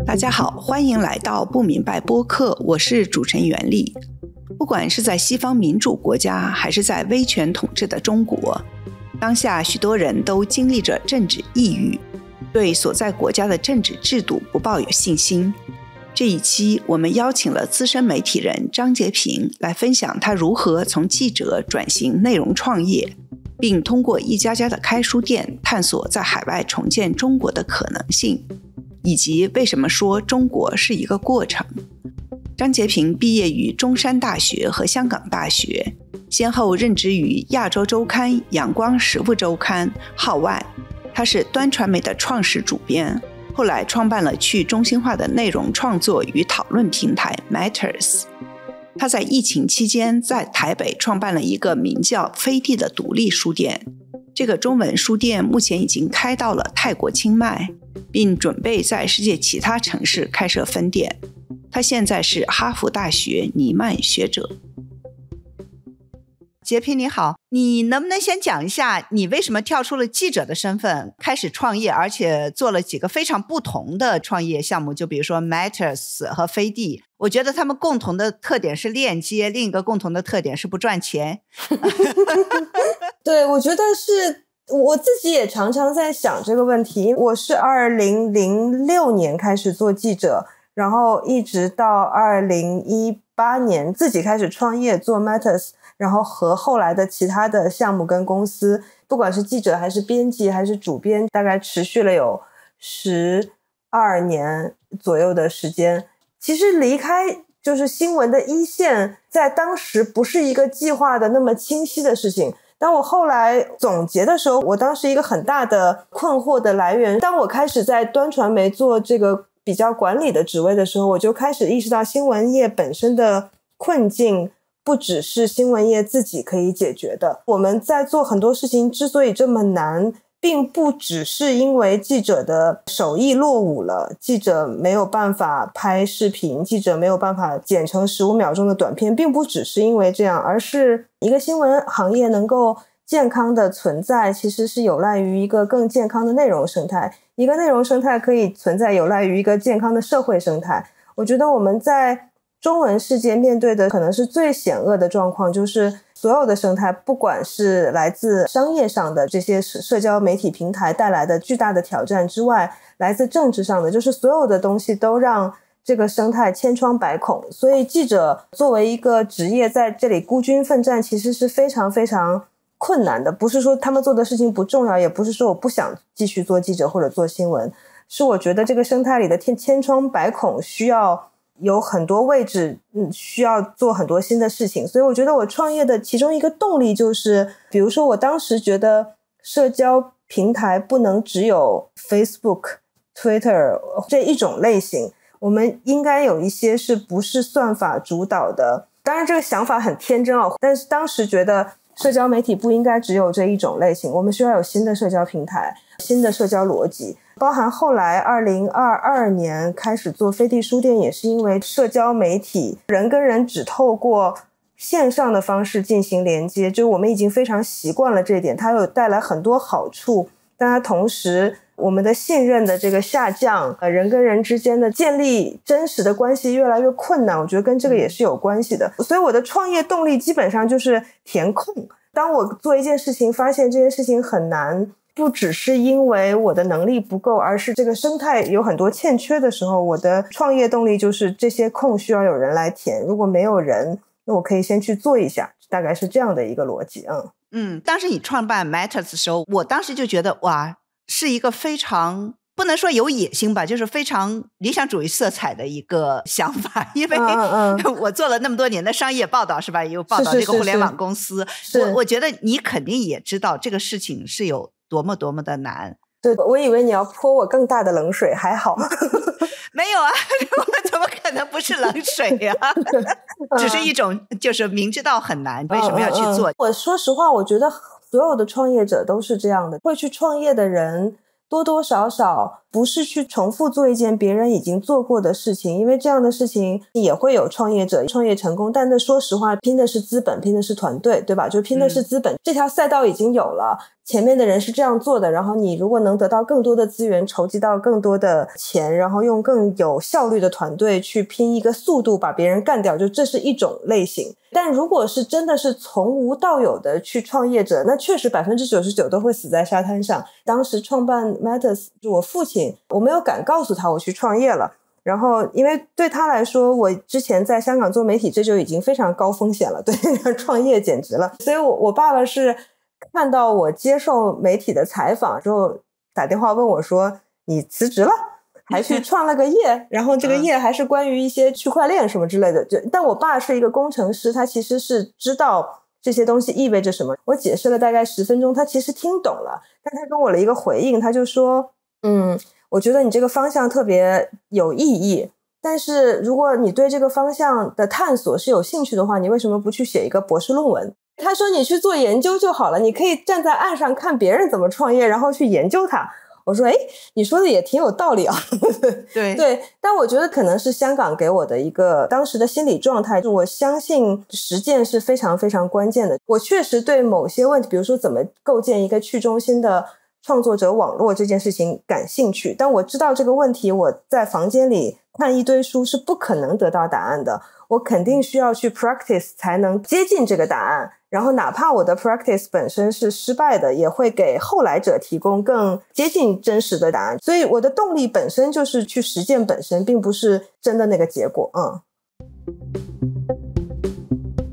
大家好，欢迎来到不明白播客，我是主持人袁丽。不管是在西方民主国家，还是在威权统治的中国，当下许多人都经历着政治抑郁，对所在国家的政治制度不抱有信心。这一期我们邀请了资深媒体人张洁平来分享他如何从记者转型内容创业，并通过一家家的开书店探索在海外重建中国的可能性，以及为什么说中国是一个过程。张洁平毕业于中山大学和香港大学，先后任职于亚洲周刊、阳光时务周刊、号外。他是端传媒的创始主编，后来创办了去中心化的内容创作与讨论平台 Matters。 他在疫情期间在台北创办了一个名叫飞地的独立书店，这个中文书店目前已经开到了泰国清迈，并准备在世界其他城市开设分店。他现在是哈佛大学尼曼学者。洁平你好，你能不能先讲一下你为什么跳出了记者的身份开始创业，而且做了几个非常不同的创业项目，就比如说 Matters 和飞地。我觉得他们共同的特点是链接，另一个共同的特点是不赚钱。对，我觉得是我自己也常常在想这个问题。我是2006年开始做记者，然后一直到2018年自己开始创业做 Matters， 然后和后来的其他的项目跟公司，不管是记者还是编辑还是主编，大概持续了有12年左右的时间。其实离开就是新闻的一线，在当时不是一个计划的那么清晰的事情。当我后来总结的时候，我当时一个很大的困惑的来源，当我开始在端传媒做这个比较管理的职位的时候，我就开始意识到新闻业本身的困境不只是新闻业自己可以解决的。我们在做很多事情之所以这么难，并不只是因为记者的手艺落伍了，记者没有办法拍视频，记者没有办法剪成15秒钟的短片，并不只是因为这样，而是一个新闻行业能够健康的存在，其实是有赖于一个更健康的内容生态。一个内容生态可以存在，有赖于一个健康的社会生态。我觉得我们在中文世界面对的可能是最险恶的状况，就是所有的生态，不管是来自商业上的这些社交媒体平台带来的巨大的挑战之外，来自政治上的，就是所有的东西都让这个生态千疮百孔。所以记者作为一个职业在这里孤军奋战，其实是非常非常困难的。不是说他们做的事情不重要，也不是说我不想继续做记者或者做新闻，是我觉得这个生态里的千疮百孔，需要有很多位置，需要做很多新的事情。所以我觉得我创业的其中一个动力就是，比如说我当时觉得社交平台不能只有 Facebook、Twitter 这一种类型，我们应该有一些是不是算法主导的。当然这个想法很天真哦，但是当时觉得社交媒体不应该只有这一种类型，我们需要有新的社交平台，新的社交逻辑。包含后来2022年开始做飞地书店，也是因为社交媒体人跟人只透过线上的方式进行连接，就我们已经非常习惯了这一点，它有带来很多好处，但它同时我们的信任的这个下降，人跟人之间的建立真实的关系越来越困难，我觉得跟这个也是有关系的。所以我的创业动力基本上就是填空。当我做一件事情发现这件事情很难，不只是因为我的能力不够，而是这个生态有很多欠缺的时候，我的创业动力就是这些空需要有人来填，如果没有人，那我可以先去做一下，大概是这样的一个逻辑。当时你创办 Matters 的时候，我当时就觉得哇，是一个非常不能说有野心吧，就是非常理想主义色彩的一个想法。因为我做了那么多年的商业报道，是吧，也有报道这个互联网公司，我觉得你肯定也知道这个事情是有多么多么的难。对，我以为你要泼我更大的冷水，还好。没有啊，我怎么可能不是冷水啊？只是一种就是明知道很难，为什么要去做？我说实话，我觉得所有的创业者都是这样的，会去创业的人多多少少不是去重复做一件别人已经做过的事情，因为这样的事情也会有创业者创业成功，但那说实话拼的是资本，拼的是团队，对吧？就拼的是资本，这条赛道已经有了，前面的人是这样做的，然后你如果能得到更多的资源，筹集到更多的钱，然后用更有效率的团队去拼一个速度把别人干掉，就这是一种类型。但如果是真的是从无到有的去创业者，那确实 99% 都会死在沙滩上。当时创办 Matters 就我父亲，我没有敢告诉他我去创业了，然后因为对他来说我之前在香港做媒体这就已经非常高风险了，对，创业简直了。所以我爸爸是看到我接受媒体的采访之后打电话问我说你辞职了还去创了个业，然后这个业还是关于一些区块链什么之类的。但我爸是一个工程师，他其实是知道这些东西意味着什么。我解释了大概10分钟，他其实听懂了，但他跟我了一个回应，他就说我觉得你这个方向特别有意义，但是如果你对这个方向的探索是有兴趣的话，你为什么不去写一个博士论文？他说你去做研究就好了，你可以站在岸上看别人怎么创业，然后去研究它。我说你说的也挺有道理啊。对，但我觉得可能是香港给我的一个当时的心理状态，就我相信实践是非常非常关键的。我确实对某些问题，比如说怎么构建一个去中心的创作者网络这件事情感兴趣，但我知道这个问题我在房间里看一堆书是不可能得到答案的，我肯定需要去 practice 才能接近这个答案，然后哪怕我的 practice 本身是失败的，也会给后来者提供更接近真实的答案。所以我的动力本身就是去实践本身，并不是真的那个结果。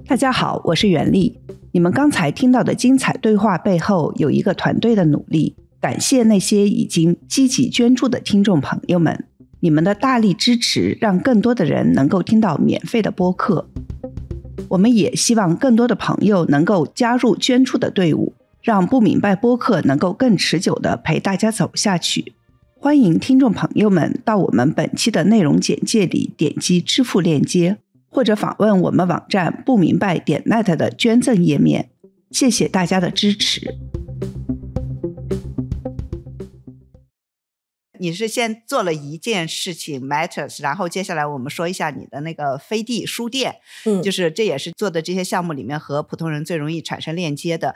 大家好，我是袁丽。你们刚才听到的精彩对话背后有一个团队的努力，感谢那些已经积极捐助的听众朋友们，你们的大力支持让更多的人能够听到免费的播客。我们也希望更多的朋友能够加入捐助的队伍，让不明白播客能够更持久地陪大家走下去。欢迎听众朋友们到我们本期的内容简介里点击支付链接，或者访问我们网站不明白.net 的捐赠页面。谢谢大家的支持。你是先做了一件事情 Matters， 然后接下来我们说一下你的那个飞地书店，就是这也是做的这些项目里面和普通人最容易产生链接的。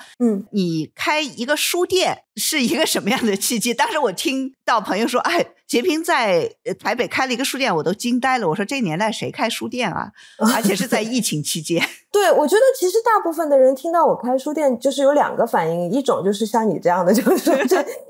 你开一个书店是一个什么样的契机？当时我听到朋友说截屏在台北开了一个书店，我都惊呆了。我说这年代谁开书店啊？而且是在疫情期间。对，我觉得其实大部分的人听到我开书店就是有2个反应，一种就是像你这样的，就是说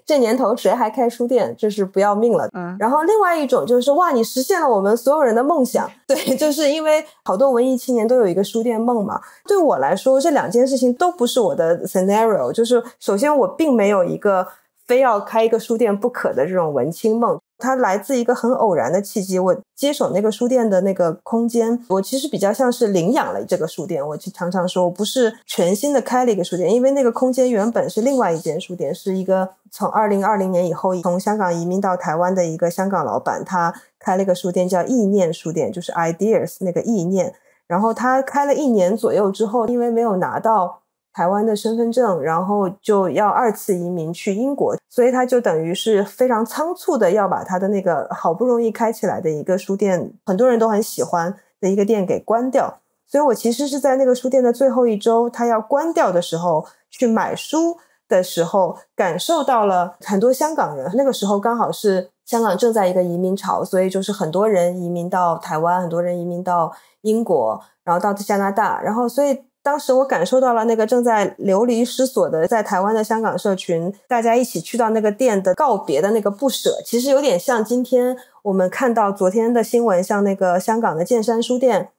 这年头谁还开书店，这是不要命了。然后另外一种就是说哇，你实现了我们所有人的梦想。对，就是因为好多文艺青年都有一个书店梦嘛。对我来说这2件事情都不是我的 scenario， 就是首先我并没有一个非要开一个书店不可的这种文青梦，它来自一个很偶然的契机。我接手那个书店的那个空间，我其实比较像是领养了这个书店。我常常说我不是全新的开了一个书店，因为那个空间原本是另外一间书店，是一个从2020年以后从香港移民到台湾的一个香港老板，他开了一个书店叫意念书店，就是 ideas 那个意念。然后他开了1年左右之后，因为没有拿到台湾的身份证，然后就要2次移民去英国，所以他就等于是非常仓促的要把他的那个好不容易开起来的一个书店，很多人都很喜欢的一个店给关掉。所以我其实是在那个书店的最后1周他要关掉的时候去买书的时候，感受到了很多香港人，那个时候刚好是香港正在一个移民潮，所以就是很多人移民到台湾，很多人移民到英国，然后到加拿大，然后所以当时我感受到了那个正在流离失所的在台湾的香港社群，大家一起去到那个店的告别的那个不舍，其实有点像今天我们看到昨天的新闻，像那个香港的剑山书店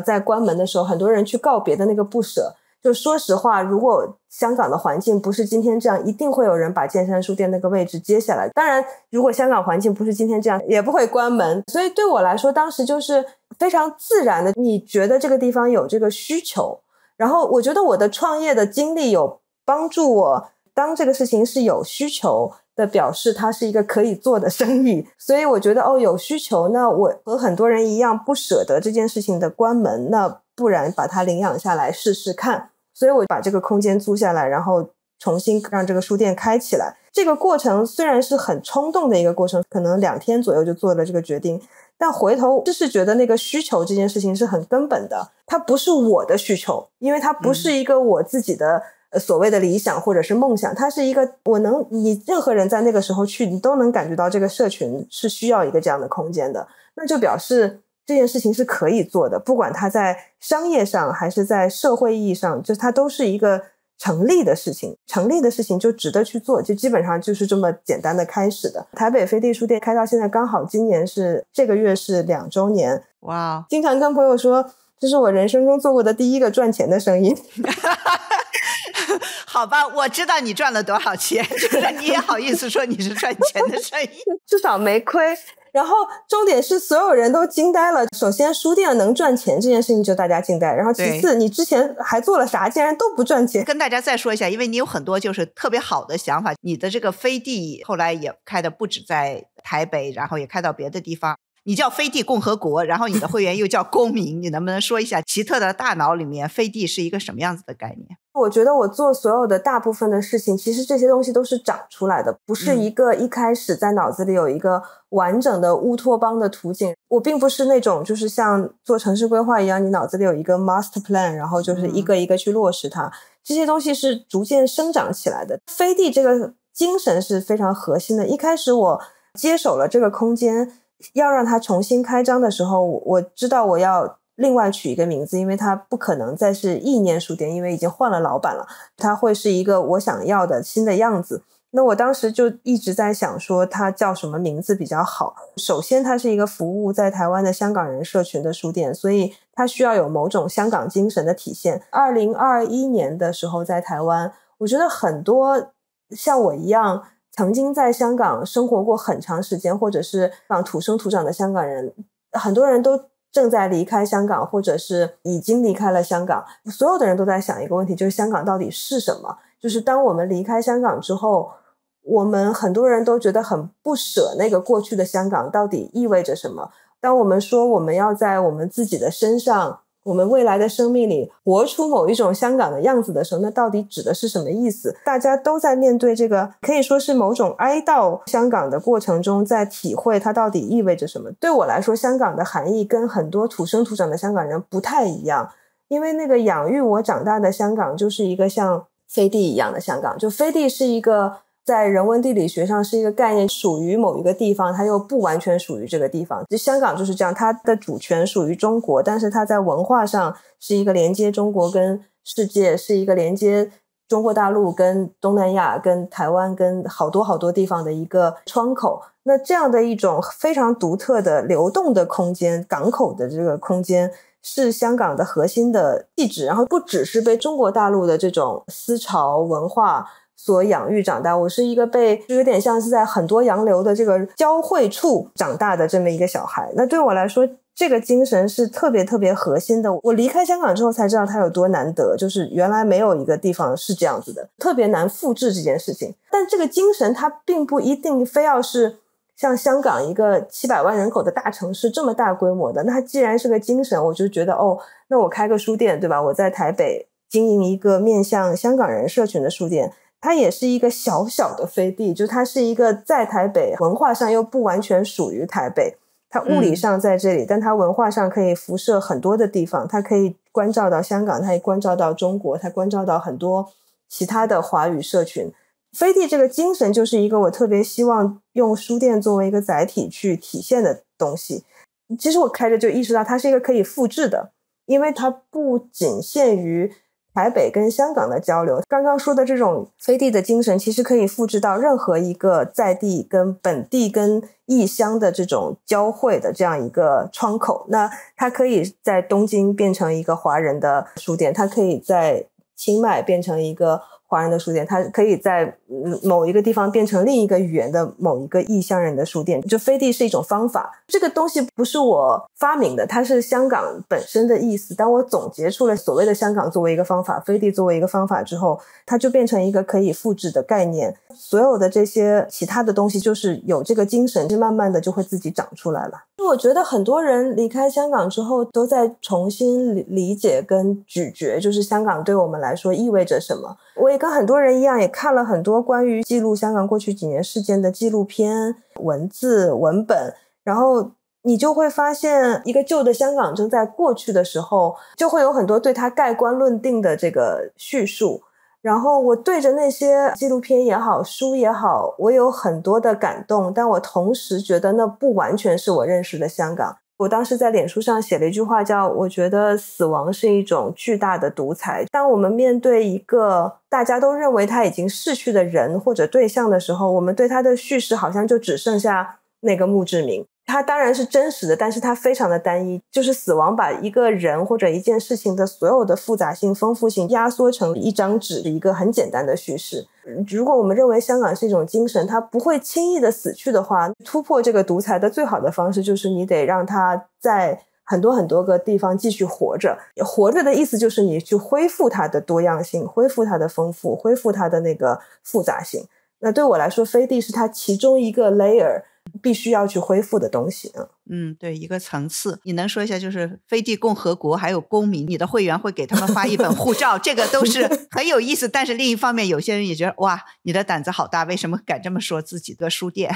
在关门的时候很多人去告别的那个不舍。就说实话，如果香港的环境不是今天这样，一定会有人把剑山书店那个位置接下来。当然如果香港环境不是今天这样，也不会关门。所以对我来说当时就是非常自然的，你觉得这个地方有这个需求，然后我觉得我的创业的经历有帮助我，当这个事情是有需求的表示它是一个可以做的生意，所以我觉得有需求，那我和很多人一样不舍得这件事情的关门，那不然把它领养下来试试看。所以我把这个空间租下来，然后重新让这个书店开起来。这个过程虽然是很冲动的一个过程，可能2天左右就做了这个决定，但回头就是觉得那个需求这件事情是很根本的，它不是我的需求，因为它不是一个我自己的所谓的理想或者是梦想，它是一个你任何人在那个时候去，你都能感觉到这个社群是需要一个这样的空间的，那就表示这件事情是可以做的，不管它在商业上还是在社会意义上，就它都是一个成立的事情，成立的事情就值得去做，就基本上就是这么简单的开始的。台北飞地书店开到现在刚好今年这个月是2周年。哇，经常跟朋友说这是我人生中做过的第一个赚钱的生意。好吧，我知道你赚了多少钱，就是你也好意思说你是赚钱的生意。至少没亏。然后重点是所有人都惊呆了，首先书店能赚钱这件事情就大家惊呆，然后其次你之前还做了啥竟然都不赚钱。跟大家再说一下，因为你有很多就是特别好的想法，你的这个飞地后来也开的不止在台北，然后也开到别的地方，你叫飞地共和国，然后你的会员又叫公民，你能不能说一下奇特的大脑里面飞地是一个什么样子的概念？我觉得我做所有的大部分的事情，其实这些东西都是长出来的，不是一个一开始在脑子里有一个完整的乌托邦的图景。我并不是那种就是像做城市规划一样，你脑子里有一个 master plan， 然后就是一个一个去落实它，这些东西是逐渐生长起来的。飞地这个精神是非常核心的，一开始我接手了这个空间，要让它重新开张的时候，我知道我要另外取一个名字，因为它不可能再是意念书店，因为已经换了老板了，它会是一个我想要的新的样子。那我当时就一直在想说它叫什么名字比较好。首先它是一个服务在台湾的香港人社群的书店，所以它需要有某种香港精神的体现。2021年的时候在台湾，我觉得很多像我一样曾经在香港生活过很长时间，或者是土生土长的香港人，很多人都正在离开香港，或者是已经离开了香港。所有的人都在想一个问题，就是香港到底是什么？就是当我们离开香港之后，我们很多人都觉得很不舍那个过去的香港到底意味着什么。当我们说我们要在我们自己的身上，我们未来的生命里活出某一种香港的样子的时候，那到底指的是什么意思？大家都在面对这个可以说是某种哀悼香港的过程中，在体会它到底意味着什么。对我来说，香港的含义跟很多土生土长的香港人不太一样，因为那个养育我长大的香港就是一个像飞地一样的香港。就飞地是一个在人文地理学上是一个概念，属于某一个地方，它又不完全属于这个地方。就香港就是这样，它的主权属于中国，但是它在文化上是一个连接中国跟世界，是一个连接中国大陆跟东南亚跟台湾跟好多好多地方的一个窗口。那这样的一种非常独特的流动的空间，港口的这个空间是香港的核心的气质，然后不只是被中国大陆的这种思潮文化所养育长大，我是一个就有点像是在很多洋流的这个交汇处长大的这么一个小孩。那对我来说，这个精神是特别特别核心的。我离开香港之后才知道它有多难得，就是原来没有一个地方是这样子的，特别难复制这件事情。但这个精神它并不一定非要是像香港一个700万人口的大城市这么大规模的。那它既然是个精神，我就觉得那我开个书店，对吧？我在台北经营一个面向香港人社群的书店，它也是一个小小的飞地，就它是一个在台北文化上又不完全属于台北，它物理上在这里，但它文化上可以辐射很多的地方，它可以关照到香港，它可以关照到中国，它关照到很多其他的华语社群。飞地这个精神就是一个我特别希望用书店作为一个载体去体现的东西。其实我开着就意识到它是一个可以复制的，因为它不仅限于台北跟香港的交流，刚刚说的这种飞地的精神其实可以复制到任何一个在地跟本地跟异乡的这种交汇的这样一个窗口。那它可以在东京变成一个华人的书店，它可以在清迈变成一个华人的书店，它可以在某一个地方变成另一个语言的某一个异乡人的书店。就飞地是一种方法，这个东西不是我发明的，它是香港本身的意思。当我总结出了所谓的香港作为一个方法，飞地作为一个方法之后，它就变成一个可以复制的概念。所有的这些其他的东西就是有这个精神，就慢慢的就会自己长出来了。我觉得很多人离开香港之后都在重新理解跟咀嚼，就是香港对我们来说意味着什么。我也也跟很多人一样，也看了很多关于记录香港过去几年事件的纪录片、文字、文本，然后你就会发现一个旧的香港正在过去的时候，就会有很多对它盖棺论定的这个叙述。然后我对着那些纪录片也好，书也好，我有很多的感动，但我同时觉得那不完全是我认识的香港。我当时在脸书上写了一句话叫，我觉得死亡是一种巨大的独裁。当我们面对一个大家都认为他已经逝去的人或者对象的时候，我们对他的叙事好像就只剩下那个墓志铭。它当然是真实的，但是它非常的单一，就是死亡把一个人或者一件事情的所有的复杂性、丰富性压缩成一张纸，一个很简单的叙事。如果我们认为香港是一种精神，它不会轻易的死去的话，突破这个独裁的最好的方式就是你得让它在很多很多个地方继续活着。活着的意思就是你去恢复它的多样性，恢复它的丰富，恢复它的那个复杂性。那对我来说，飞地是它其中一个 layer，必须要去恢复的东西。对，一个层次。你能说一下，就是飞地共和国还有公民，你的会员会给他们发一本护照，这个都是很有意思。但是另一方面，有些人也觉得哇，你的胆子好大，为什么敢这么说自己的书店？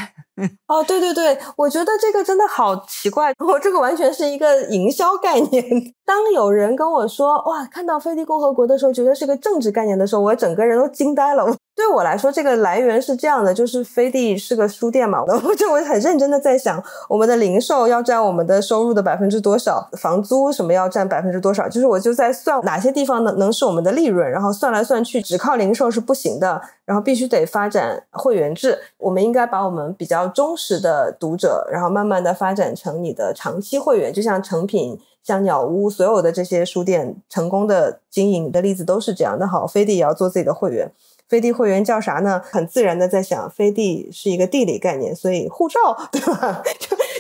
哦，对对对，我觉得这个真的好奇怪，我这个完全是一个营销概念。当有人跟我说哇，看到飞地共和国的时候，觉得是个政治概念的时候，我整个人都惊呆了。对我来说，这个来源是这样的，就是飞地是个书店嘛，我很认真的在想，我们的零售要占我们的收入的多少，房租什么要占多少，就是我就在算哪些地方能是我们的利润，然后算来算去，只靠零售是不行的，然后必须得发展会员制。我们应该把我们比较忠实的读者，然后慢慢的发展成你的长期会员，就像诚品、像鸟屋，所有的这些书店成功的经营的例子都是这样的。好，飞地也要做自己的会员。飞地会员叫啥呢？很自然的在想，飞地是一个地理概念，所以护照，对吧？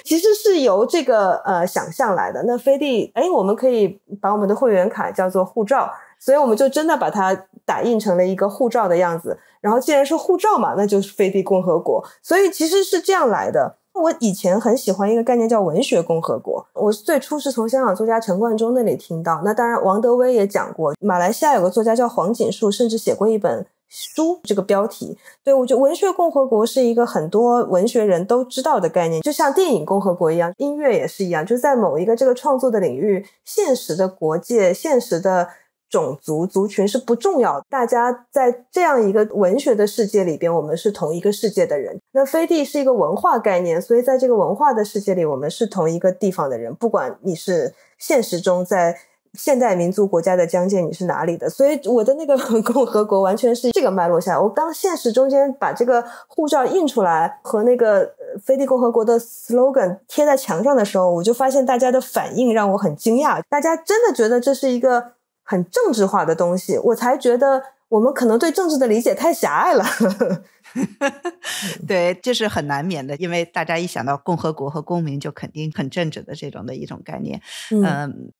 其实是由这个想象来的。那飞地，我们可以把我们的会员卡叫做护照，所以我们就真的把它打印成了一个护照的样子。然后既然是护照嘛，那就是飞地共和国。所以其实是这样来的。我以前很喜欢一个概念叫文学共和国，我最初是从香港作家陈冠中那里听到。那当然王德威也讲过，马来西亚有个作家叫黄锦树，甚至写过一本书这个标题。对，我觉得文学共和国是一个很多文学人都知道的概念，就像电影共和国一样，音乐也是一样，就是在某一个这个创作的领域，现实的国界、现实的种族族群是不重要的，大家在这样一个文学的世界里边，我们是同一个世界的人。那飞地是一个文化概念，所以在这个文化的世界里，我们是同一个地方的人，不管你是现实中在现代民族国家的疆界你是哪里的。所以我的那个共和国完全是这个脉络下来。我当现实中间把这个护照印出来和那个飞地共和国的 slogan 贴在墙上的时候，我就发现大家的反应让我很惊讶，大家真的觉得这是一个很政治化的东西，我才觉得我们可能对政治的理解太狭隘了。对，这是很难免的，因为大家一想到共和国和公民就肯定很政治的这种的一种概念。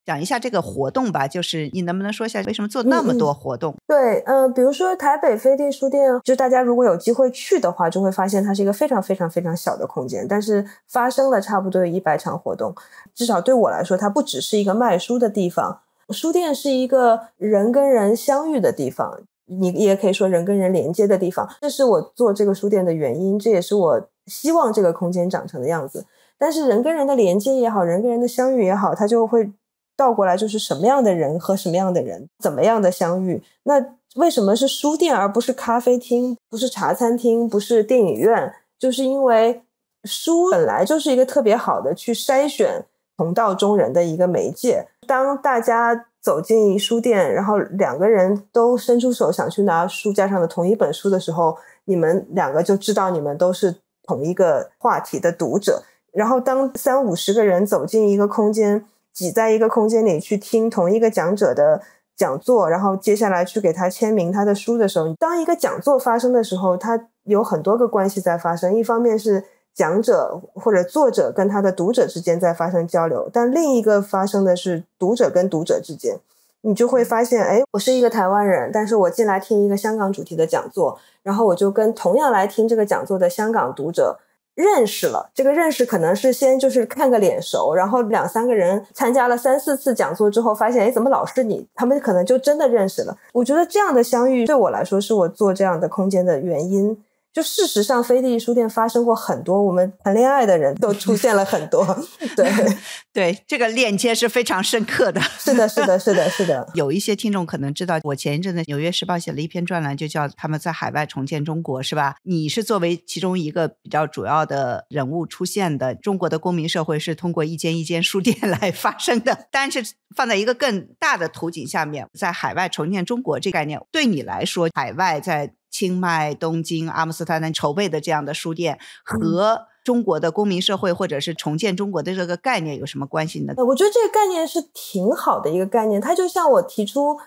讲一下这个活动吧，就是你能不能说一下为什么做那么多活动？对，比如说台北飞地书店，就大家如果有机会去的话，就会发现它是一个非常非常非常小的空间，但是发生了差不多有100场活动。至少对我来说，它不只是一个卖书的地方，书店是一个人跟人相遇的地方，你也可以说人跟人连接的地方。这是我做这个书店的原因，这也是我希望这个空间长成的样子。但是人跟人的连接也好，人跟人的相遇也好，它就会倒过来，就是什么样的人和什么样的人怎么样的相遇。那为什么是书店而不是咖啡厅，不是茶餐厅，不是电影院？就是因为书本来就是一个特别好的去筛选同道中人的一个媒介。当大家走进书店，然后两个人都伸出手想去拿书架上的同一本书的时候，你们两个就知道你们都是同一个话题的读者。然后当30-50个人走进一个空间，挤在一个空间里去听同一个讲者的讲座，然后接下来去给他签名他的书的时候，当一个讲座发生的时候，它有很多个关系在发生。一方面是讲者或者作者跟他的读者之间在发生交流，但另一个发生的是读者跟读者之间。你就会发现，我是一个台湾人，但是我进来听一个香港主题的讲座，然后我就跟同样来听这个讲座的香港读者认识了，这个认识可能是先就是看个脸熟，然后2-3个人参加了3-4次讲座之后发现，怎么老是你，他们可能就真的认识了。我觉得这样的相遇对我来说是我做这样的空间的原因。就事实上飞地书店发生过很多，我们谈恋爱的人都出现了很多对对，这个链接是非常深刻的。是的是的是的是的。有一些听众可能知道，我前一阵子纽约时报写了一篇专栏，就叫他们在海外重建中国，是吧？你是作为其中一个比较主要的人物出现的。中国的公民社会是通过一间一间书店来发生的，但是放在一个更大的图景下面，在海外重建中国这个概念对你来说，海外在清迈、东京、阿姆斯特丹筹备的这样的书店和中国的公民社会或者是重建中国的这个概念有什么关系呢？我觉得这个概念是挺好的一个概念，它就像我提出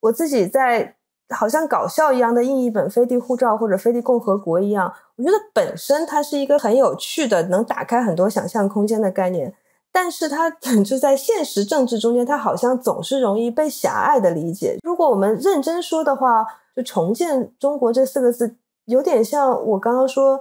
我自己在好像搞笑一样的印一本飞地护照或者飞地共和国一样，我觉得本身它是一个很有趣的能打开很多想象空间的概念，但是它就在现实政治中间，它好像总是容易被狭隘的理解。如果我们认真说的话，就重建中国这4个字有点像我刚刚说，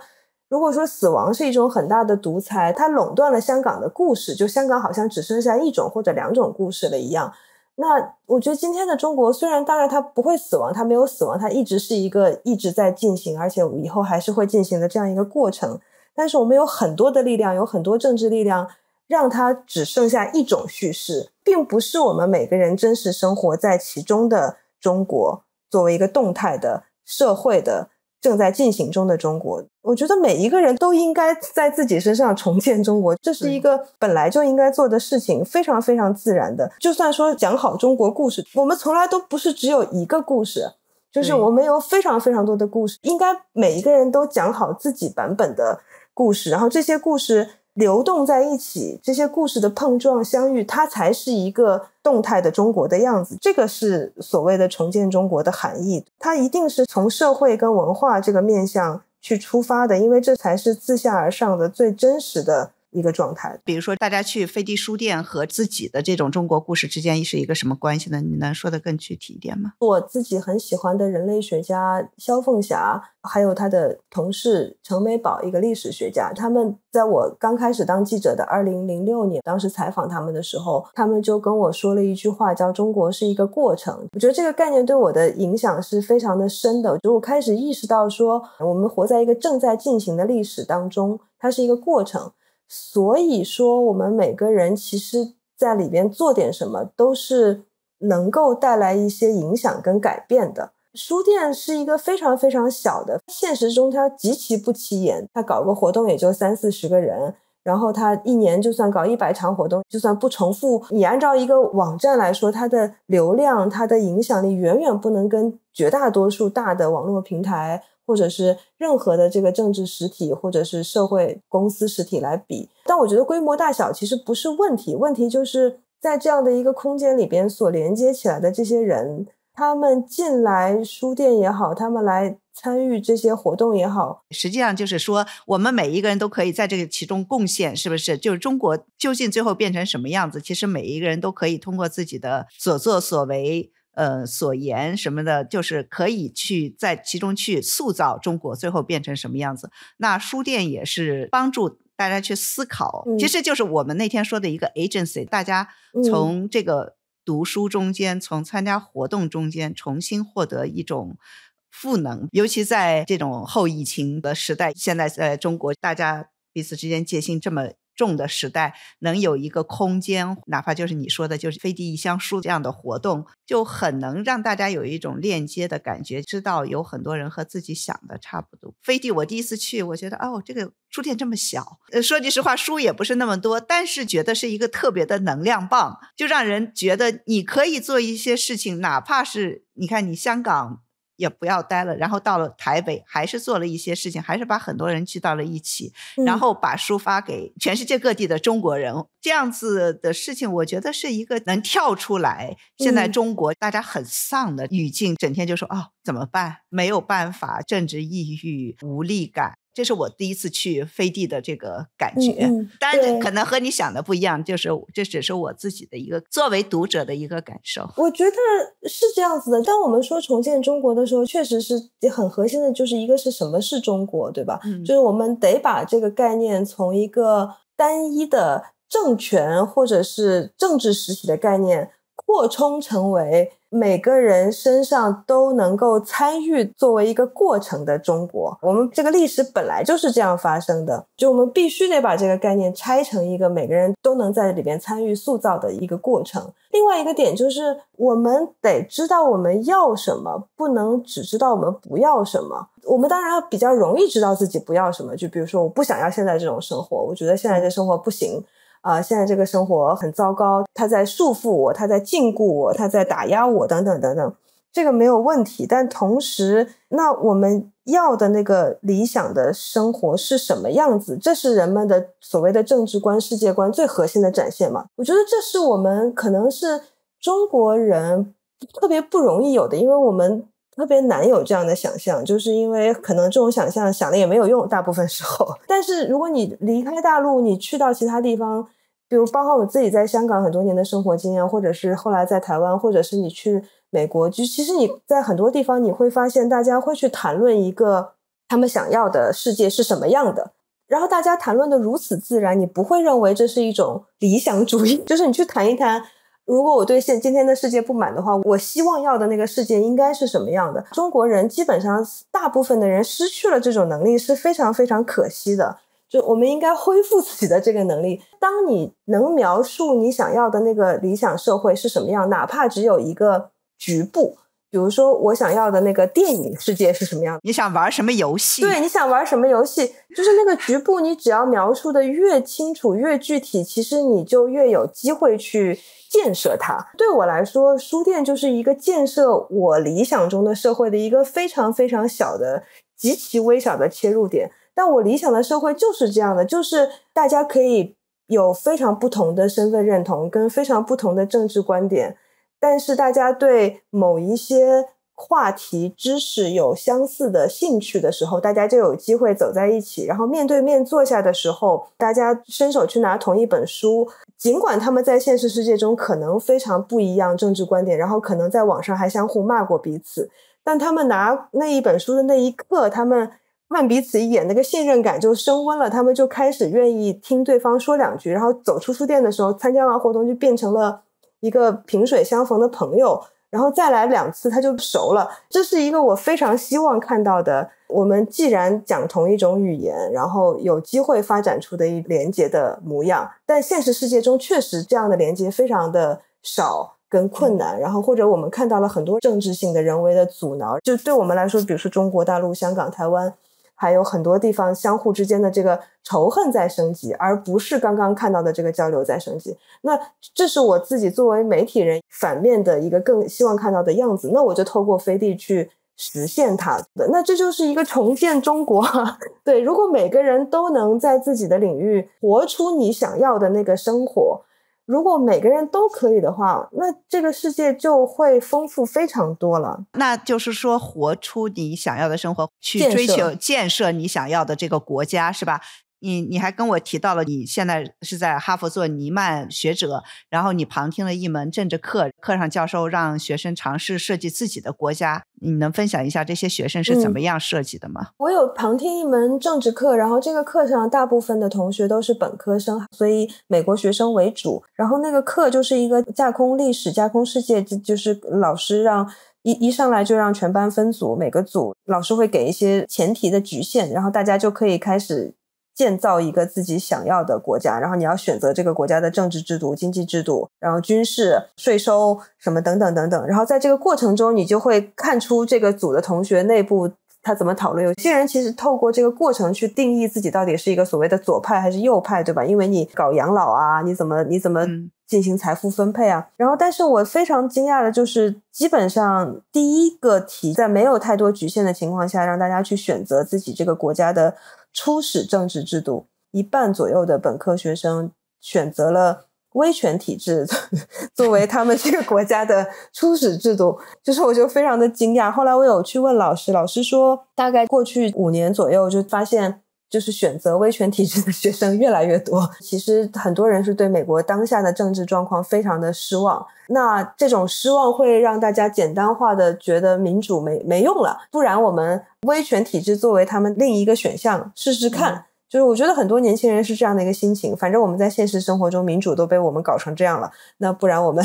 如果说死亡是一种很大的独裁，它垄断了香港的故事，就香港好像只剩下1种或者2种故事了一样。那我觉得今天的中国虽然当然它不会死亡，它没有死亡，它一直是一个一直在进行，而且以后还是会进行的这样一个过程，但是我们有很多的力量，有很多政治力量让它只剩下1种叙事，并不是我们每个人真实生活在其中的中国作为一个动态的社会的正在进行中的中国。我觉得每一个人都应该在自己身上重建中国，这是一个本来就应该做的事情，非常非常自然的。就算说讲好中国故事，我们从来都不是只有一个故事，就是我们有非常非常多的故事，应该每一个人都讲好自己版本的故事，然后这些故事流动在一起，这些故事的碰撞相遇，它才是一个动态的中国的样子。这个是所谓的重建中国的含义，它一定是从社会跟文化这个面向去出发的，因为这才是自下而上的最真实的一个状态。比如说大家去飞地书店和自己的这种中国故事之间是一个什么关系呢？你能说得更具体一点吗？我自己很喜欢的人类学家萧凤霞，还有他的同事程美宝，一个历史学家，他们在我刚开始当记者的2006年，当时采访他们的时候，他们就跟我说了一句话，叫中国是一个过程。我觉得这个概念对我的影响是非常的深的，就我开始意识到说，我们活在一个正在进行的历史当中，它是一个过程，所以说我们每个人其实在里边做点什么都是能够带来一些影响跟改变的。书店是一个非常非常小的，现实中它极其不起眼，它搞个活动也就30-40个人，然后它一年就算搞100场活动，就算不重复，你按照一个网站来说，它的流量它的影响力远远不能跟绝大多数大的网络平台或者是任何的这个政治实体或者是社会公司实体来比。但我觉得规模大小其实不是问题，问题就是在这样的一个空间里边所连接起来的这些人，他们进来书店也好，他们来参与这些活动也好，实际上就是说我们每一个人都可以在这个其中贡献，是不是？就是中国究竟最后变成什么样子，其实每一个人都可以通过自己的所作所为所言什么的，就是可以去在其中去塑造中国最后变成什么样子。那书店也是帮助大家去思考，其实就是我们那天说的一个 agency， 大家从这个读书中间，从参加活动中间重新获得一种赋能，尤其在这种后疫情的时代，现在在中国大家彼此之间戒心这么重的时代，能有一个空间，哪怕就是你说的就是飞地一箱书这样的活动，就很能让大家有一种链接的感觉，知道有很多人和自己想的差不多。飞地我第一次去，我觉得这个书店这么小，说句实话书也不是那么多，但是觉得是一个特别的能量棒，就让人觉得你可以做一些事情，哪怕是你看你香港也不要待了，然后到了台北还是做了一些事情，还是把很多人聚到了一起，然后把书发给全世界各地的中国人，这样子的事情我觉得是一个能跳出来现在中国大家很丧的语境，整天就说怎么办，没有办法，政治抑郁，无力感，这是我第一次去飞地的这个感觉。但是可能和你想的不一样，就是这只是我自己的一个作为读者的一个感受。我觉得是这样子的，当我们说重建中国的时候，确实是很核心的，就是一个是什么是中国，对吧？就是我们得把这个概念从一个单一的政权或者是政治实体的概念扩充成为每个人身上都能够参与作为一个过程的中国。我们这个历史本来就是这样发生的，就我们必须得把这个概念拆成一个每个人都能在里边参与塑造的一个过程。另外一个点就是我们得知道我们要什么，不能只知道我们不要什么。我们当然比较容易知道自己不要什么，就比如说我不想要现在这种生活，我觉得现在这生活不行现在这个生活很糟糕，它在束缚我，它在禁锢我，它在打压我等等等等，这个没有问题。但同时那我们要的那个理想的生活是什么样子，这是人们的所谓的政治观世界观最核心的展现嘛。我觉得这是我们可能是中国人特别不容易有的，因为我们特别难有这样的想象，就是因为可能这种想象想了也没有用，大部分时候。但是如果你离开大陆，你去到其他地方，比如包括我自己在香港很多年的生活经验，或者是后来在台湾，或者是你去美国，就其实你在很多地方你会发现大家会去谈论一个他们想要的世界是什么样的，然后大家谈论的如此自然，你不会认为这是一种理想主义。就是你去谈一谈，如果我对今天的世界不满的话，我希望要的那个世界应该是什么样的。中国人基本上大部分的人失去了这种能力，是非常非常可惜的。就我们应该恢复自己的这个能力。当你能描述你想要的那个理想社会是什么样，哪怕只有一个局部，比如说我想要的那个电影世界是什么样，你想玩什么游戏，对，你想玩什么游戏，就是那个局部你只要描述的越清楚越具体，其实你就越有机会去建设它。对我来说，书店就是一个建设我理想中的社会的一个非常非常小的极其微小的切入点。但我理想的社会就是这样的，就是大家可以有非常不同的身份认同跟非常不同的政治观点，但是大家对某一些话题知识有相似的兴趣的时候，大家就有机会走在一起，然后面对面坐下的时候，大家伸手去拿同一本书，尽管他们在现实世界中可能非常不一样政治观点，然后可能在网上还相互骂过彼此，但他们拿那一本书的那一刻，他们看彼此一眼，那个信任感就升温了，他们就开始愿意听对方说两句，然后走出书店的时候，参加完活动就变成了一个萍水相逢的朋友，然后再来2次他就熟了。这是一个我非常希望看到的，我们既然讲同一种语言，然后有机会发展出的一连结的模样。但现实世界中确实这样的连结非常的少跟困难，然后或者我们看到了很多政治性的人为的阻挠，就对我们来说，比如说中国大陆、香港、台湾，还有很多地方相互之间的这个仇恨在升级，而不是刚刚看到的这个交流在升级。那这是我自己作为媒体人反面的一个更希望看到的样子，那我就透过飞地去实现它的。那这就是一个重建中国对，如果每个人都能在自己的领域活出你想要的那个生活，如果每个人都可以的话，那这个世界就会丰富非常多了。那就是说活出你想要的生活，去追求建设你想要的这个国家，是吧？你还跟我提到了你现在是在哈佛做尼曼学者，然后你旁听了一门政治课，课上教授让学生尝试设计自己的国家，你能分享一下这些学生是怎么样设计的吗？我有旁听一门政治课，然后这个课上大部分的同学都是本科生，所以美国学生为主，然后那个课就是一个架空历史架空世界，就是老师让一上来就让全班分组，每个组老师会给一些前提的局限，然后大家就可以开始建造一个自己想要的国家，然后你要选择这个国家的政治制度、经济制度，然后军事、税收什么等等等等，然后在这个过程中你就会看出这个组的同学内部他怎么讨论。有些人其实透过这个过程去定义自己到底是一个所谓的左派还是右派，对吧？因为你搞养老啊，你怎么进行财富分配啊。然后但是我非常惊讶的就是基本上第一个题在没有太多局限的情况下让大家去选择自己这个国家的初始政治制度，1半左右的本科学生选择了威权体制作为他们这个国家的初始制度，就是我就非常的惊讶。后来我有去问老师，老师说大概过去5年左右就发现就是选择威权体制的学生越来越多。其实很多人是对美国当下的政治状况非常的失望，那这种失望会让大家简单化的觉得民主没用了，不然我们威权体制作为他们另一个选项试试看。就是我觉得很多年轻人是这样的一个心情，反正我们在现实生活中民主都被我们搞成这样了，那不然我们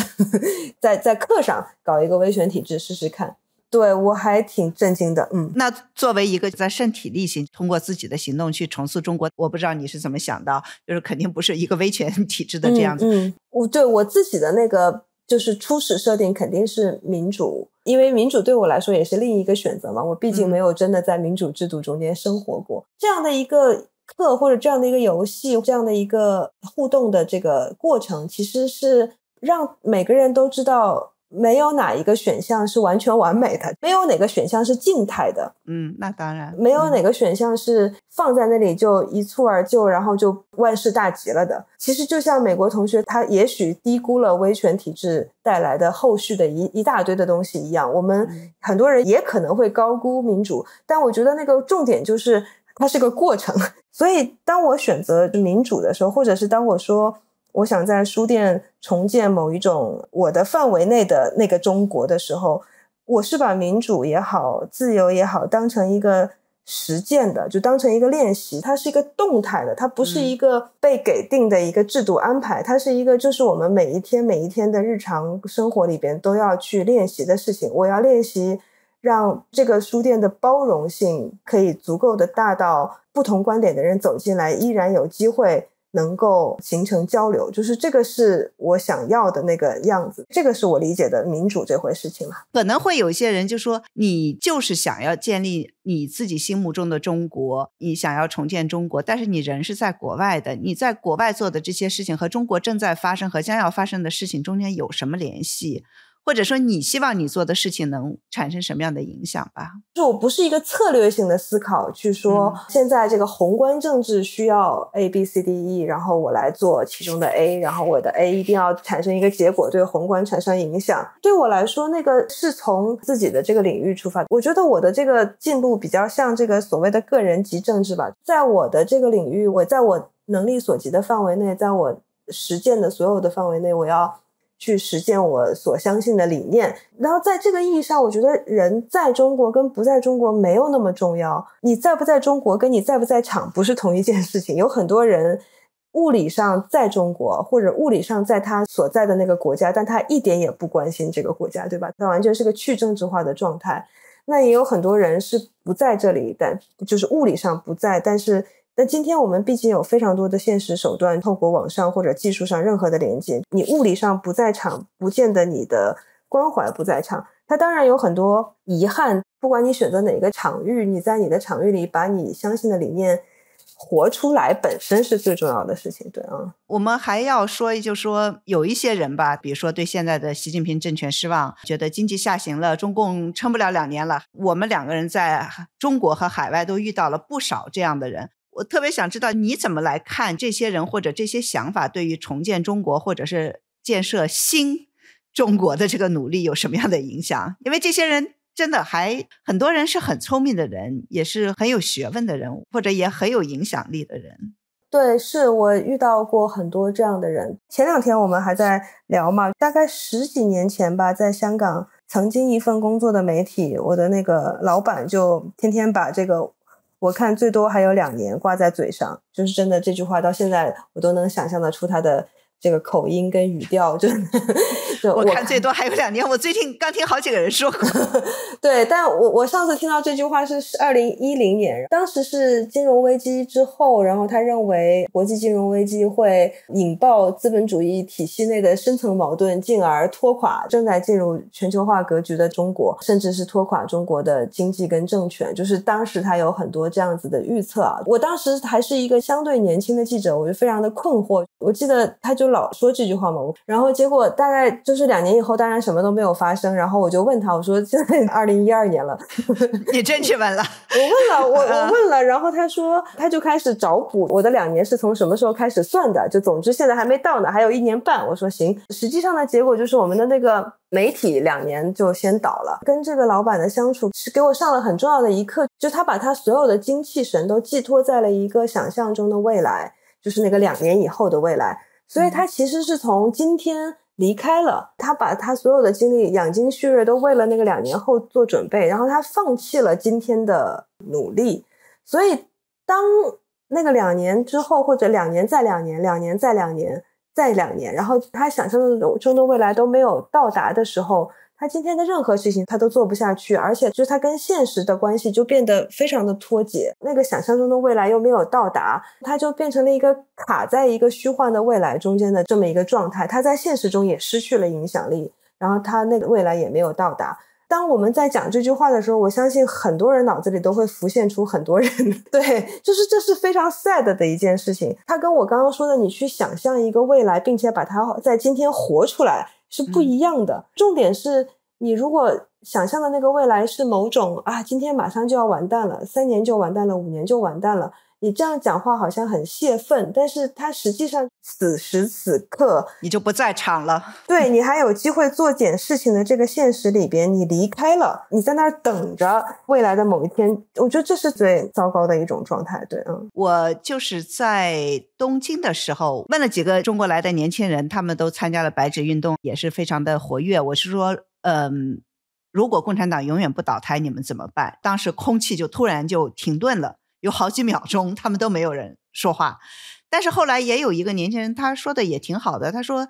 在课上搞一个威权体制试试看。对，我还挺震惊的。那作为一个在身体力行通过自己的行动去重塑中国，我不知道你是怎么想到，就是肯定不是一个威权体制的这样子。对我自己的那个就是初始设定肯定是民主，因为民主对我来说也是另一个选择嘛，我毕竟没有真的在民主制度中间生活过。这样的一个课或者这样的一个游戏，这样的一个互动的这个过程，其实是让每个人都知道没有哪一个选项是完全完美的，没有哪个选项是静态的。那当然没有哪个选项是放在那里就一蹴而就，然后就万事大吉了的。其实就像美国同学他也许低估了威权体制带来的后续的一大堆的东西一样，我们很多人也可能会高估民主，但我觉得那个重点就是它是个过程。所以当我选择民主的时候，或者是当我说我想在书店重建某一种我的范围内的那个中国的时候，我是把民主也好自由也好当成一个实践的，就当成一个练习，它是一个动态的，它不是一个被给定的一个制度安排，它是一个就是我们每一天的日常生活里边都要去练习的事情。我要练习让这个书店的包容性可以足够的大到不同观点的人走进来依然有机会能够形成交流，就是这个是我想要的那个样子，这个是我理解的民主这回事情了。可能会有一些人就说你就是想要建立你自己心目中的中国，你想要重建中国，但是你人是在国外的，你在国外做的这些事情和中国正在发生和将要发生的事情中间有什么联系，或者说你希望你做的事情能产生什么样的影响吧。就我不是一个策略性的思考去说现在这个宏观政治需要 A B C D E， 然后我来做其中的 A， 然后我的 A 一定要产生一个结果对宏观产生影响。对我来说那个是从自己的这个领域出发，我觉得我的这个进路比较像这个所谓的个人级政治吧。在我的这个领域，我在我能力所及的范围内，在我实践的所有的范围内，我要去实践我所相信的理念。然后在这个意义上，我觉得人在中国跟不在中国没有那么重要，你在不在中国跟你在不在场不是同一件事情。有很多人物理上在中国，或者物理上在他所在的那个国家，但他一点也不关心这个国家，对吧？他完全是个去政治化的状态。那也有很多人是不在这里，但就是物理上不在，但今天我们毕竟有非常多的现实手段，透过网上或者技术上任何的连接，你物理上不在场不见得你的关怀不在场。它当然有很多遗憾，不管你选择哪个场域，你在你的场域里把你相信的理念活出来本身是最重要的事情。对啊，我们还要说就是说有一些人吧，比如说对现在的习近平政权失望，觉得经济下行了，中共撑不了2年了。我们2个人在中国和海外都遇到了不少这样的人，我特别想知道你怎么来看这些人或者这些想法对于重建中国或者是建设新中国的这个努力有什么样的影响？因为这些人真的还很多人是很聪明的人，也是很有学问的人，或者也很有影响力的人。对，是我遇到过很多这样的人。前2天我们还在聊嘛，大概10几年前吧，在香港曾经一份工作的媒体，我的那个老板就天天把这个我看最多还有2年挂在嘴上，就是真的这句话到现在我都能想象得出他的这个口音跟语调，就我看最多还有2年，我最近刚听好几个人说过。对，但我上次听到这句话是2010年，当时是金融危机之后，然后他认为国际金融危机会引爆资本主义体系内的深层矛盾，进而拖垮正在进入全球化格局的中国，甚至是拖垮中国的经济跟政权。就是当时他有很多这样子的预测啊。我当时还是一个相对年轻的记者，我就非常的困惑。我记得他就就老说这句话嘛。然后结果大概就是2年以后，当然什么都没有发生。然后我就问他，我说现在2012年了，你真去问了？我问了，然后他说他就开始找补我的2年是从什么时候开始算的，就总之现在还没到呢，还有1年半。我说行，实际上的结果就是我们的那个媒体2年就先倒了。跟这个老板的相处是给我上了很重要的一课，就他把他所有的精气神都寄托在了一个想象中的未来，就是那个2年以后的未来。所以他其实是从今天离开了，他把他所有的精力养精蓄锐都为了那个2年后做准备，然后他放弃了今天的努力。所以当那个2年之后，或者2年再2年，2年再2年再2年，然后他想象中的未来都没有到达的时候，他今天的任何事情他都做不下去，而且就是他跟现实的关系就变得非常的脱节，那个想象中的未来又没有到达，他就变成了一个卡在一个虚幻的未来中间的这么一个状态，他在现实中也失去了影响力，然后他那个未来也没有到达。当我们在讲这句话的时候，我相信很多人脑子里都会浮现出很多人，对，就是这是非常 sad 的一件事情。他跟我刚刚说的你去想象一个未来并且把它在今天活出来是不一样的。重点是你如果想象的那个未来是某种今天马上就要完蛋了，3年就完蛋了，5年就完蛋了，你这样讲话好像很泄愤，但是它实际上此时此刻你就不在场了，对，你还有机会做点事情的这个现实里边你离开了，你在那儿等着未来的某一天，我觉得这是最糟糕的一种状态。对，我就是在东京的时候问了几个中国来的年轻人，他们都参加了白纸运动，也是非常的活跃。我是说如果共产党永远不倒台你们怎么办？当时空气就突然就停顿了，有好几秒钟他们都没有人说话。但是后来也有一个年轻人他说的也挺好的，他说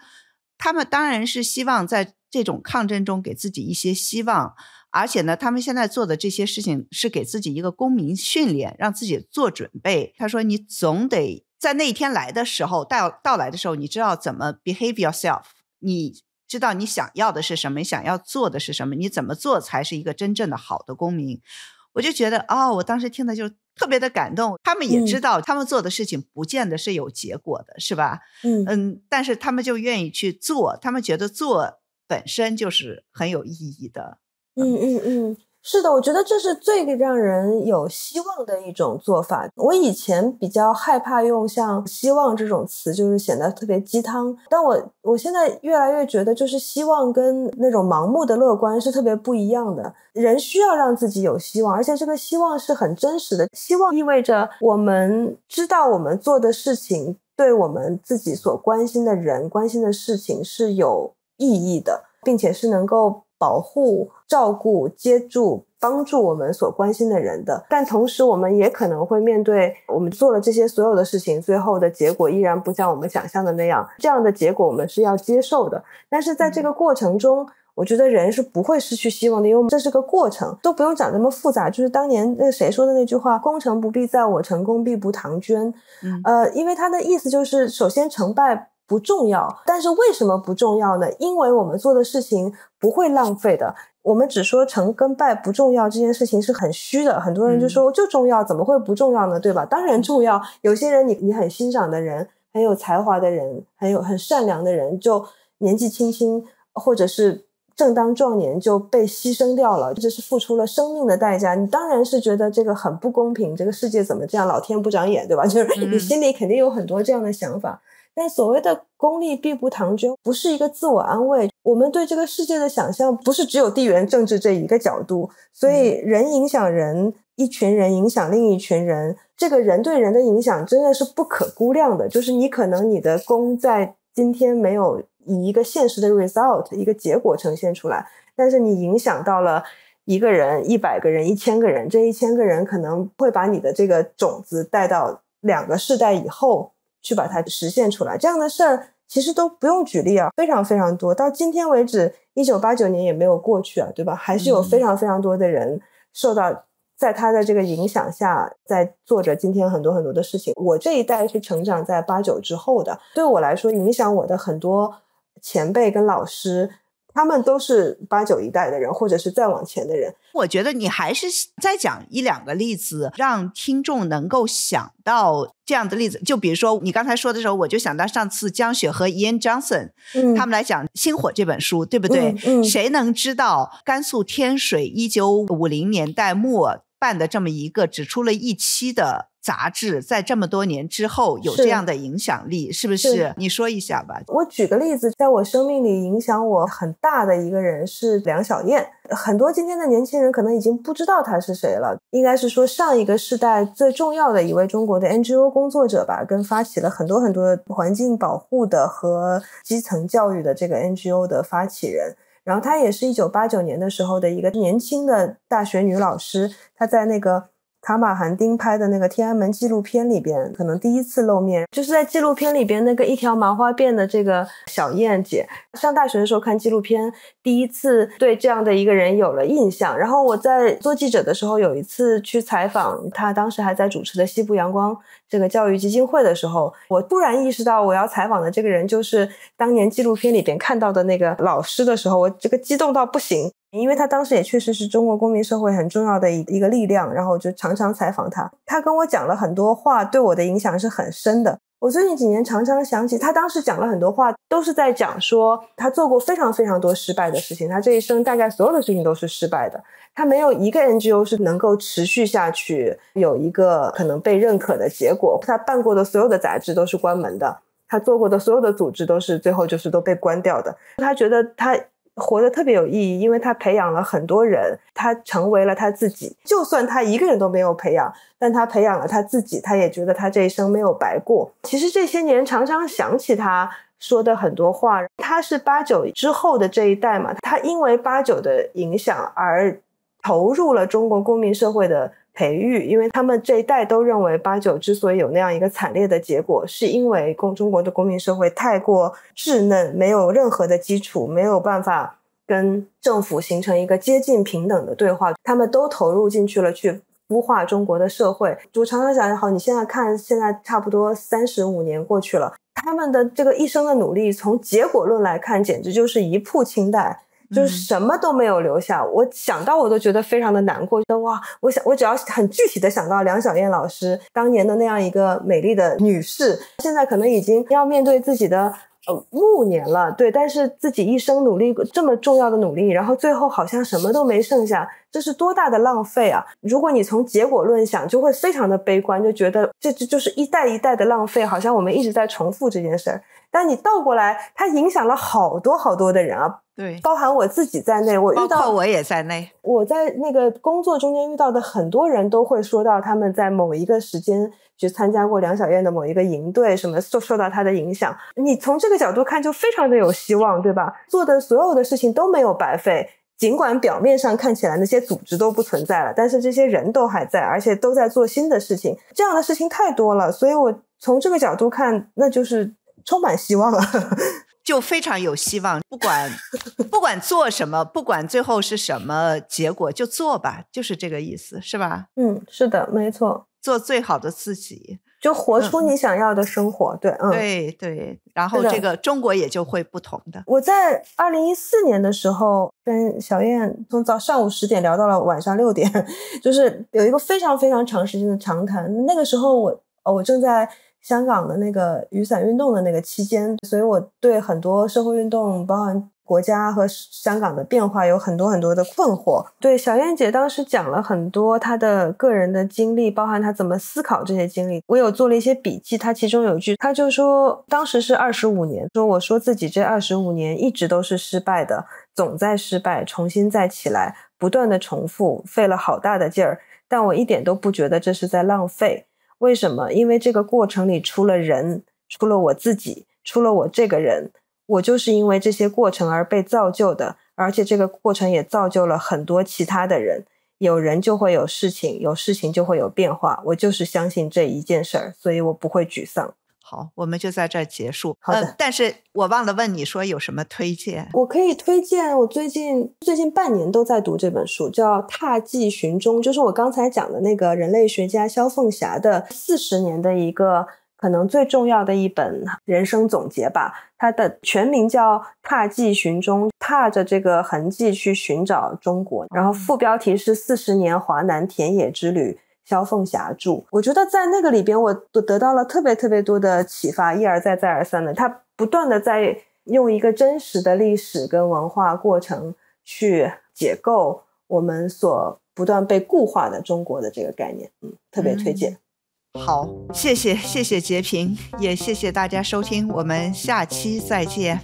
他们当然是希望在这种抗争中给自己一些希望，而且呢他们现在做的这些事情是给自己一个公民训练，让自己做准备。他说你总得在那一天来的时候到来的时候，你知道怎么 behave yourself， 你知道你想要的是什么，你想要做的是什么，你怎么做才是一个真正的好的公民。我就觉得我当时听的就特别的感动，他们也知道他们做的事情不见得是有结果的，是吧？但是他们就愿意去做，他们觉得做本身就是很有意义的。是的，我觉得这是最让人有希望的一种做法。我以前比较害怕用像希望这种词，就是显得特别鸡汤，但我现在越来越觉得就是希望跟那种盲目的乐观是特别不一样的。人需要让自己有希望，而且这个希望是很真实的。希望意味着我们知道我们做的事情对我们自己所关心的人关心的事情是有意义的，并且是能够保护、照顾、接住、帮助我们所关心的人的。但同时我们也可能会面对我们做了这些所有的事情，最后的结果依然不像我们想象的那样，这样的结果我们是要接受的。但是在这个过程中，我觉得人是不会失去希望的，因为这是个过程，都不用讲这么复杂。就是当年那谁说的那句话，功成不必在我，成功必不唐捐。因为他的意思就是首先成败不重要，但是为什么不重要呢？因为我们做的事情不会浪费的。我们只说成跟败不重要这件事情是很虚的，很多人就说就重要，怎么会不重要呢？对吧？当然重要。有些人你很欣赏的人，很有才华的人，很善良的人，就年纪轻轻或者是正当壮年就被牺牲掉了，这是付出了生命的代价。你当然是觉得这个很不公平，这个世界怎么这样，老天不长眼，对吧？就是你心里肯定有很多这样的想法。但所谓的功利必不唐捐不是一个自我安慰，我们对这个世界的想象不是只有地缘政治这一个角度，所以人影响人，一群人影响另一群人，这个人对人的影响真的是不可估量的。就是你可能你的功在今天没有以一个现实的 result 一个结果呈现出来，但是你影响到了1个人、100个人、1000个人，这1000个人可能会把你的这个种子带到2个世代以后去把它实现出来。这样的事儿其实都不用举例非常非常多。到今天为止1989年也没有过去对吧？还是有非常非常多的人受到在他的这个影响下在做着今天很多很多的事情。我这一代是成长在89之后的，对我来说影响我的很多前辈跟老师，他们都是89一代的人，或者是再往前的人。我觉得你还是再讲一两个例子，让听众能够想到这样的例子。就比如说你刚才说的时候，我就想到上次江雪和 Ian Johnson、他们来讲《星火》这本书，对不对？谁能知道甘肃天水1950年代末办的这么一个只出了1期的杂志，在这么多年之后有这样的影响力，是不是？你说一下吧。我举个例子，在我生命里影响我很大的一个人是梁小燕。很多今天的年轻人可能已经不知道她是谁了，应该是说上一个世代最重要的一位中国的 NGO 工作者吧，跟发起了很多很多环境保护的和基层教育的这个 NGO 的发起人。然后她也是1989年的时候的一个年轻的大学女老师，她在那个卡马韩丁拍的那个天安门纪录片里边可能第一次露面，就是在纪录片里边那个一条麻花辫的这个小燕姐，上大学的时候看纪录片第一次对这样的一个人有了印象。然后我在做记者的时候有一次去采访她当时还在主持的西部阳光这个教育基金会的时候，我突然意识到我要采访的这个人就是当年纪录片里边看到的那个老师的时候，我这个激动到不行，因为他当时也确实是中国公民社会很重要的一个力量，然后我就常常采访他，他跟我讲了很多话，对我的影响是很深的。我最近几年常常想起他当时讲了很多话，都是在讲说他做过非常非常多失败的事情，他这一生大概所有的事情都是失败的，他没有一个 NGO 是能够持续下去有一个可能被认可的结果，他办过的所有的杂志都是关门的，他做过的所有的组织都是最后就是都被关掉的。他觉得他活得特别有意义，因为他培养了很多人，他成为了他自己，就算他一个人都没有培养，但他培养了他自己，他也觉得他这一生没有白过。其实这些年常常想起他说的很多话，他是89之后的这一代嘛，他因为89的影响而投入了中国公民社会的培育，因为他们这一代都认为89之所以有那样一个惨烈的结果，是因为中国的公民社会太过稚嫩，没有任何的基础，没有办法跟政府形成一个接近平等的对话，他们都投入进去了去孵化中国的社会。我常常想，好，你现在看，现在差不多35年过去了，他们的这个一生的努力，从结果论来看，简直就是一铺清袋，就是什么都没有留下。我想到我都觉得非常的难过，哇！我只要很具体的想到梁小燕老师当年的那样一个美丽的女士，现在可能已经要面对自己的暮年了，对，但是自己一生努力这么重要的努力，然后最后好像什么都没剩下，这是多大的浪费啊！如果你从结果论想，就会非常的悲观，就觉得这就是一代一代的浪费，好像我们一直在重复这件事儿。但你倒过来，它影响了好多好多的人啊，对，包含我自己在内，包括我也在内。我在那个工作中间遇到的很多人都会说到他们在某一个时间去参加过梁小燕的某一个营队，什么受到她的影响。你从这个角度看就非常的有希望，对吧？做的所有的事情都没有白费，尽管表面上看起来那些组织都不存在了，但是这些人都还在，而且都在做新的事情。这样的事情太多了，所以我从这个角度看，那就是充满希望了。就非常有希望，不管做什么，不管最后是什么结果，就做吧，就是这个意思，是吧？是的，没错，做最好的自己，就活出你想要的生活。对，对对，然后这个中国也就会不同的。我在2014年的时候跟小燕从上午10点聊到了晚上6点，就是有一个非常非常长时间的长谈。那个时候我正在香港的那个雨伞运动的那个期间，所以我对很多社会运动包含国家和香港的变化有很多很多的困惑。对，小燕姐当时讲了很多她的个人的经历，包含她怎么思考这些经历，我有做了一些笔记。她其中有一句，她就说当时是25年，我说自己这25年一直都是失败的，总在失败，重新再起来，不断的重复，费了好大的劲儿，但我一点都不觉得这是在浪费。为什么？因为这个过程里出了人，出了我自己，出了我这个人，我就是因为这些过程而被造就的，而且这个过程也造就了很多其他的人。有人就会有事情，有事情就会有变化，我就是相信这一件事儿，所以我不会沮丧。好，我们就在这儿结束。好的，但是我忘了问你说有什么推荐。我可以推荐，我最近半年都在读这本书，叫《踏迹寻踪》，就是我刚才讲的那个人类学家萧凤霞的40年的一个可能最重要的一本人生总结吧。它的全名叫《踏迹寻中》，踏着这个痕迹去寻找中国，然后副标题是40年华南田野之旅，萧凤霞著。我觉得在那个里边我得到了特别多的启发，一而再再而三的，他不断的在用一个真实的历史跟文化过程去解构我们所不断被固化的中国的这个概念。特别推荐。好，谢谢洁平，也谢谢大家收听，我们下期再见。